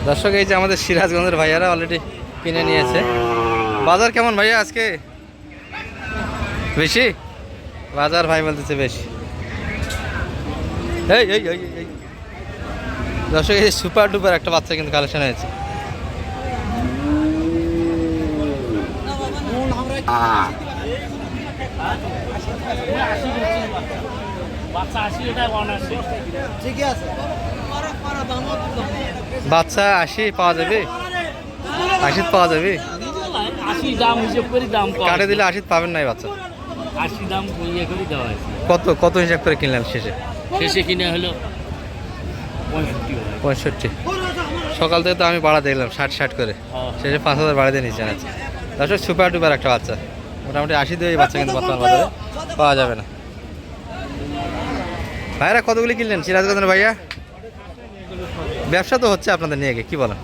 দর্শক এই যে আমাদের সিরাজগঞ্জের ভাইয়ারা অলরেডি কিনে নিয়েছে। বাজার কেমন ভাইয়া আজকে? বেশি বাজার ভাই বলতেছে বেশি। এই এই এই এই দর্শক এই সুপার ডুপার একটা বাচ্চা কিন্তু কালেকশন হয়েছে। বাচ্চা 80 পাওয়া যাবে? 80 পাওয়া যাবে? 80 দাম হিসাব করে দাম কাটে দিলে 80 পাবেন নাই বাচ্চা। 80 দাম ইয়ে করে দেওয়া হয়েছে। কত কত হিসাব করে কিনলেন শেষে? শেষে কিনে হলো 65। সকাল থেকে তো আমি বাড়া দেখলাম 60 করে, শেষে 5000 বাড়া দিয়ে নিচ্ছেন। আচ্ছা দর্শক সুপার ডুপার একটা বাচ্চা, মোটামুটি 80 দিয়ে এই বাচ্চা কিন্তু বর্তমান বাজারে পাওয়া যাবে না। ভাইরা কতগুলি কিনলেন সিরাজগঞ্জের ভাইয়া? ব্যবসা তো হচ্ছে আপনাদের নিয়ে গিয়ে, কি বলেন?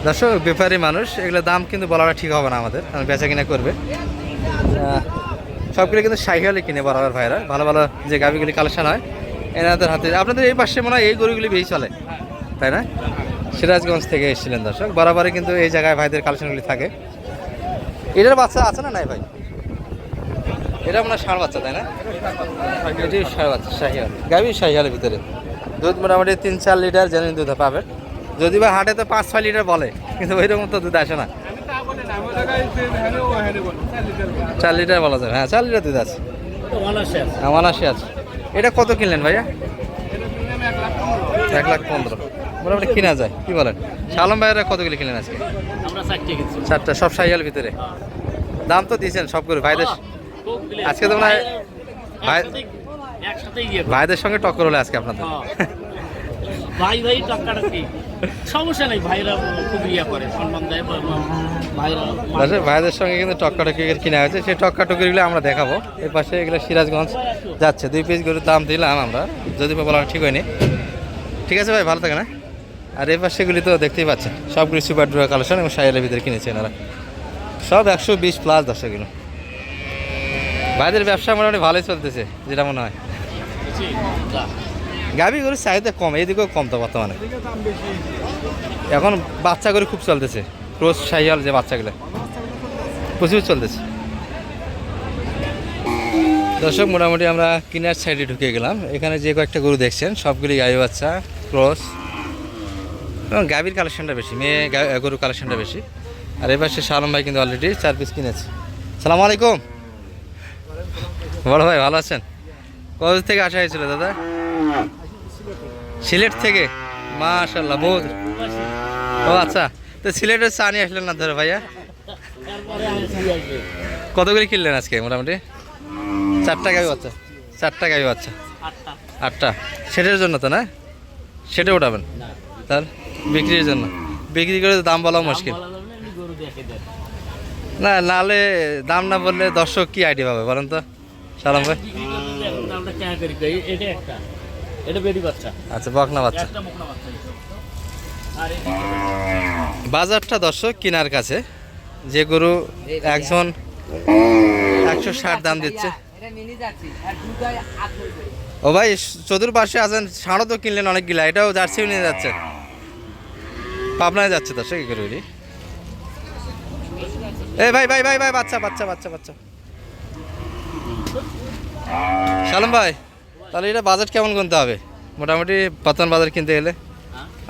দর্শক ব্যাপারী মানুষ, এগুলো দাম কিন্তু বলাটা ঠিক হবে না আমাদের, বেচা কিনা করবে। সবগুলো কিন্তু শাহিওয়ালি কিনে বরাবর ভাইরা, ভালো ভালো যে গাভিগুলি কালেকশন হয় এনাদের হাতে। আপনাদের এই পাশে মনে হয় এই গরুগুলি বেশি চলে, তাই না? সিরাজগঞ্জ থেকে এসেছিলেন দর্শক, বরাবরই কিন্তু এই জায়গায় ভাইদের কালেকশনগুলি থাকে। এটার বাচ্চা আছে না নাই ভাই? এটা মনে হয় ষাঁড় বাচ্চা, তাই না? এটি ষাঁড় বাচ্চা, শাহিওয়াল গাভি, শাহিওয়ালের ভিতরে দুধ মোটামুটি 3-4 লিটার জেনুইন দুধ পাবেন। যদি বা হাটে তো 5-6 লিটার বলে, কিন্তু ওইরকম তো দুধ আসে না। 4 লিটার বলা যাবে, হ্যাঁ 4 লিটার দুধ আছে, অনাশি আছে। এটা কত কিনলেন ভাইয়া? 1,15,000 মোটামুটি কিনা যায়, কি বলেন? শালম ভাইয়েরা কতগুলি কিনলেন আজকে? 4টা, সব শাহিওয়াল ভিতরে। দাম তো দিয়েছেন সবগুলো ভাইদের আজকে, তো মনে হয় ভাইদের সঙ্গে টক্কর হলে আজকে আপনাদের। ভাই ভাই টাকাটা কি সমস্যা নাই, ভাইরা খুব ইয়া করে, সম্মান দেয় ভাইরা। ভাইদের সঙ্গে কিন্তু টক্কাটকি কিনা হয়েছে, সেই টক্কাটকিগুলো আমরা দেখাবো। এর পাশে এগুলো সিরাজগঞ্জ যাচ্ছে, 2 পিস গরুর দাম দিলাম আমরা, যদি বলা ঠিক হয়নি। ঠিক আছে ভাই, ভালো থাকে না? আর এই পাশেগুলি তো দেখতেই পাচ্ছেন, সবগুলি সুপার ডুপার কালেকশন এবং শাহিওয়ালের ভিতরে কিনেছে এনারা, সব 120+ দর্শকগুলো। ভাইদের ব্যবসা মোটামুটি ভালোই চলতেছে যেটা মনে হয়। গাভি গরুর চাহিদা কম, এইদিকেও কম তো বর্তমানে। এখন বাচ্চা গরু খুব চলতেছে, ক্রস শাহিওয়াল যে বাচ্চাগুলো প্রচুর চলতেছে। দর্শক মোটামুটি আমরা কিনার সাইডে ঢুকে গেলাম। এখানে যে কয়েকটা গরু দেখছেন সবগুলি গাভি বাচ্চা, ক্রস এবং গাভির কালেকশনটা বেশি, মেয়ে গরুর কালেকশনটা বেশি। আর এবার সে শালম ভাই কিন্তু অলরেডি 4 পিস কিনেছে। সালামু আলাইকুম বড় ভাই, ভালো আছেন? কত থেকে আসা হয়েছিল দাদা? সিলেট থেকে? মাশাআল্লাহ, বহুত। ও আচ্ছা, তো সিলেটের চা নিয়ে আসলেন না ধরো ভাইয়া? কতগুলি কিনলেন আজকে মোটামুটি? 4টা গাভি বাচ্চা, 4টা গাভি বাচ্চা, 8টা। সেটার জন্য তো না? সেটা উঠাবেন তার বিক্রির জন্য? বিক্রি করে দাম বলা মুশকিল না, নাহলে দাম না বললে দর্শক কি আইডিয়া পাবে বলেন তো সালাম ভাই? আচ্ছা, বকনা বাচ্চা। বাজারটা দর্শক কিনার কাছে, যে গরু একজন 160 দাম দিচ্ছে। ও ভাই চতুর্পাশে আছেন, ষাঁড়ও তো কিনলেন অনেকগুলা, এটাও জার্সিও নিয়ে যাচ্ছে, পাবনায় যাচ্ছে দর্শক। কি করে এই ভাই ভাই ভাই ভাই, বাচ্চা বাচ্চা বাচ্চা বাচ্চা। সালাম ভাই, তাহলে এটা বাজেট কেমন কিনতে হবে মোটামুটি বর্তমান বাজার কিনতে গেলে?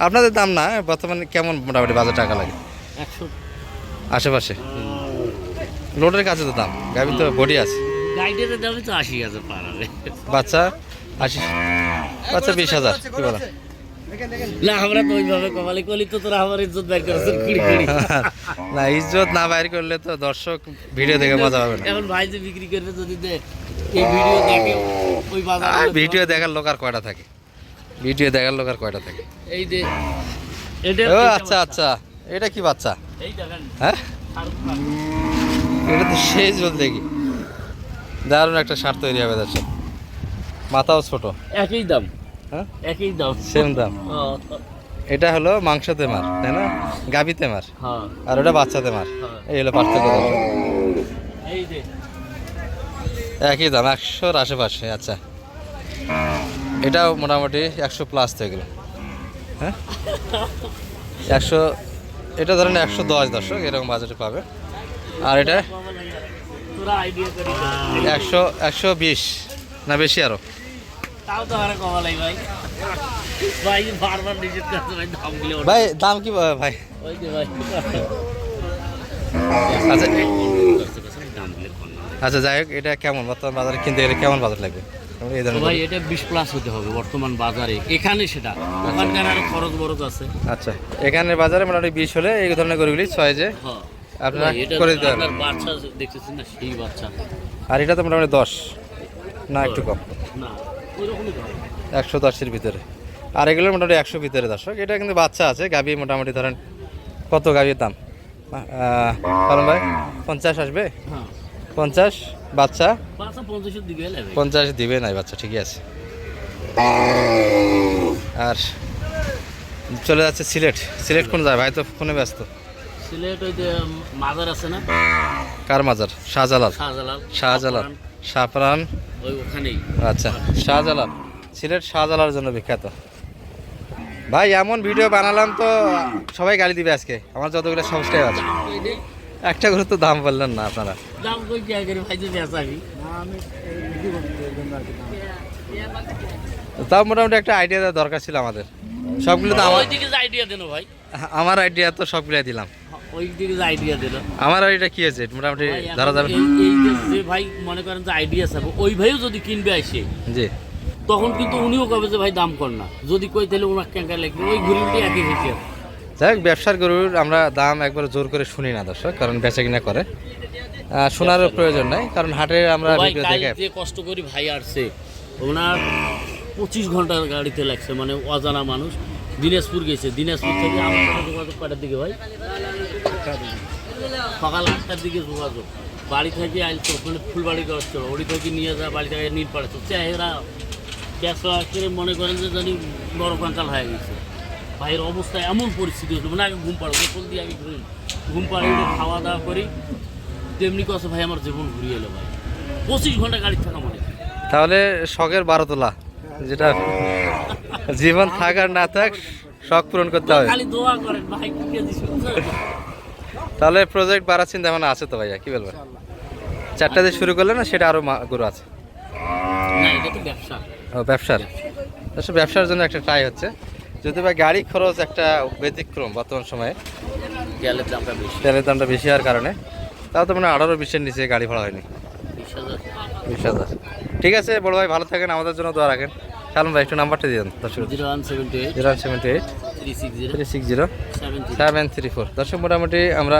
আপনাদের দাম না, বর্তমানে কেমন মোটামুটি বাজার টাকা লাগে? 100 আশেপাশে। লোডের কাছে তো দাম, গাভি তো বডি আছে। গাইডের দামই তো 80,000 পার হবে। বাচ্চা 80, বাচ্চা 20,000, কি বলেন? না আমরা তো ওইভাবে কমালি করি তো, তোরা আমার ইজ্জত বাইর করেছেন কুড়ি কুড়ি। না, ইজ্জত না বাইর করলে তো দর্শক ভিডিও দেখে মজা পাবে না। এখন ভাই যে বিক্রি করবে, যদি এই ভিডিও দেখে ওই বাজার, ভিডিও দেখার লোক আর কয়টা থাকে? ভিডিও দেখার লোক আর কয়টা থাকে? এই যে এটা। ও আচ্ছা আচ্ছা, এটা কি বাচ্চা? এই দেখেন, হ্যাঁ এটা তো সেই জল দেখি, দারুণ একটা শার্ট তৈরি হবে দর্শক। মাথাও ছোট, একই দাম। হ্যাঁ একই দাম, সেম দাম। এটা হলো মাংসতে মার, তাই না? গাভিতে মার, আর ওটা বাচ্চাতে মার, এই হলো পার্থক্য। এই যে একই দাম 100-র আশেপাশে। আচ্ছা, এটাও মোটামুটি 100 প্লাস তো এগুলো। হ্যাঁ 100, এটা ধরেন 110 দর্শক এরকম বাজেটে পাবে। আর এটা তোরা আইডিয়া করি 120 না বেশি আরো। তাও তো আর কমা লাই ভাই। ভাই বারবার নিজের কাছে ভাই দাম গুলো ভাই দাম কি ভাই? ওই যে ভাই আচ্ছা দাম গুলো কম না আচ্ছা, যাই হোক, এটা কেমন বর্তমান বাজারে কিনতে গেলে কেমন বাজার লাগবে এই ধরনের? ভাই এটা 20 প্লাস হতে হবে বর্তমান বাজারে, এখানে সেটা ওখানকার আরো খরচ বরচ আছে। আচ্ছা, এখানের বাজারে মোটামুটি 20 হলে এই ধরনের গরুগুলি সহজে হ্যাঁ আপনারা এটা করে দিতে আপনার পারবেন। বাচ্চা দেখতেছেন না, সেই বাচ্চা আর এটা তো মোটামুটি 10 না একটু কম, না ওইরকমই ধরে 110-এর ভিতরে। আর এগুলো মোটামুটি 100 ভিতরে দর্শক। এটা কিন্তু বাচ্চা আছে, গাভী মোটামুটি ধরেন কত গাভীর দাম কারণ ভাই 50 আসবে, হ্যাঁ 50 বাচ্চা, বাচ্চা 50-এর দিকে এলে 50 দিবে নাই বাচ্চা, ঠিকই আছে। আর চলে যাচ্ছে সিলেট। সিলেট কোন যায় ভাই? তো ফোনে ব্যস্ত। সিলেট ওই যে মাজার আছে না, কার মাজার? শাহজালাল। শাহজালাল শাহজালাল, শাহপরান। ওই ওখানেই। আচ্ছা, শাহজালাল। সিলেট শাহজালালের জন্য বিখ্যাত। ভাই এমন ভিডিও বানালাম তো সবাই গালি দিবে আজকে, আমার যতগুলো সাবস্ক্রাইব আছে। একটা করে তো দাম বললেন না আপনারা। দাম কই কি আগে ভাই যে বেচাবি তাও মোটামুটি একটা আইডিয়া দেওয়ার দরকার ছিল আমাদের। সবগুলো তো আমার ওইদিকে যে আইডিয়া দেন ভাই, আমার আইডিয়া তো সবগুলো দিলাম। ওই দিকে যে আইডিয়া দিল আমার আইডিয়া কি আছে মোটামুটি ভাই, এখন ধরা যাবে। এই যে ভাই মনে করেন যে আইডিয়া আছে, ওই ভাইও যদি কিনবে আসে জি, তখন কিন্তু উনিও কবে যে ভাই দাম কর না, যদি কই তাহলে ওনার ক্যাঙ্কার লাগবে, ওই ঘুরিটি একই হিসেবে। যাই হোক, ব্যবসার গরুর আমরা দাম একবার জোর করে শুনি না দর্শক, কারণ বেচা কিনা করে। শোনারও প্রয়োজন নাই, কারণ হাটে আমরা ভাই ভিডিও কাল দেখে। যে কষ্ট করি ভাই আসছে, ওনার 25 ঘন্টার গাড়িতে লাগছে, মানে অজানা মানুষ। দিনাজপুর গেছে, দিনাজপুর থেকে আমার সাথে যোগাযোগ কটার দিকে ভাই? সকাল 8টার দিকে যোগাযোগ। বাড়ি থেকে আইলতো, ওখানে ফুলবাড়ি করছিল, ওড়ি থেকে নিয়ে যা, বাড়ি থেকে নীল পাড়াচ্ছে চেহারা ব্যবসা করে মনে করেন যে জানি বড় কাঙ্কাল হয়ে গেছে। ভাইয়ের অবস্থা এমন পরিস্থিতি হতো, মানে আগে ঘুম পাড়ো, গোসল দিয়ে আগে ঘুম পাড়িয়ে খাওয়া দাওয়া করি, তেমনি কছে ভাই আমার জীবন ঘুরিয়ে এলো ভাই। 25 ঘন্টা গাড়ি থাকা মানে। তাহলে শখের 12 তোলা, যেটা জীবন থাক আর না থাক শখ পূরণ করতে হবে। খালি দোয়া করেন ভাই, কি কেজি শুনছেন? তাহলে প্রজেক্ট বাড়ার চিন্তা ভাবনা আছে তো ভাইয়া, কি বলবেন? 4টা দিয়ে শুরু করলে না, সেটা আরো গরু আছে? না এটা তো ব্যবসা। ও ব্যবসার, আসলে ব্যবসার জন্য একটা ট্রাই হচ্ছে। যদি বা গাড়ি খরচ একটা ব্যতিক্রম বর্তমান সময়ে, গেলে দামটা বেশি, তেলের দামটা বেশি হওয়ার কারণে, তাও তো মানে 18-20-এর নিচে গাড়ি ভাড়া হয়নি। 20,000। 20,000। ঠিক আছে বড় ভাই, ভালো থাকেন, আমাদের জন্য দোয়া রাখেন। শালম ভাই একটু নাম্বারটা দিয়ে দেন দর্শক। 0178 078 360 360 73। 734। দর্শক মোটামুটি আমরা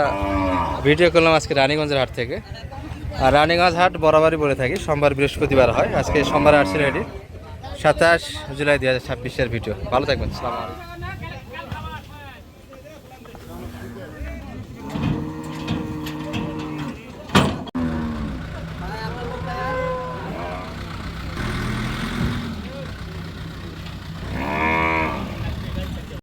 ভিডিও করলাম আজকে রানীগঞ্জের হাট থেকে। আর রানীগঞ্জ হাট বরাবরই বলে থাকি সোমবার বৃহস্পতিবার হয়। আজকে সোমবার আসছিল এটি 27 জুলাই 2026-এর ভিডিও। ভালো থাকবেন, আসসালামু আলাইকুম।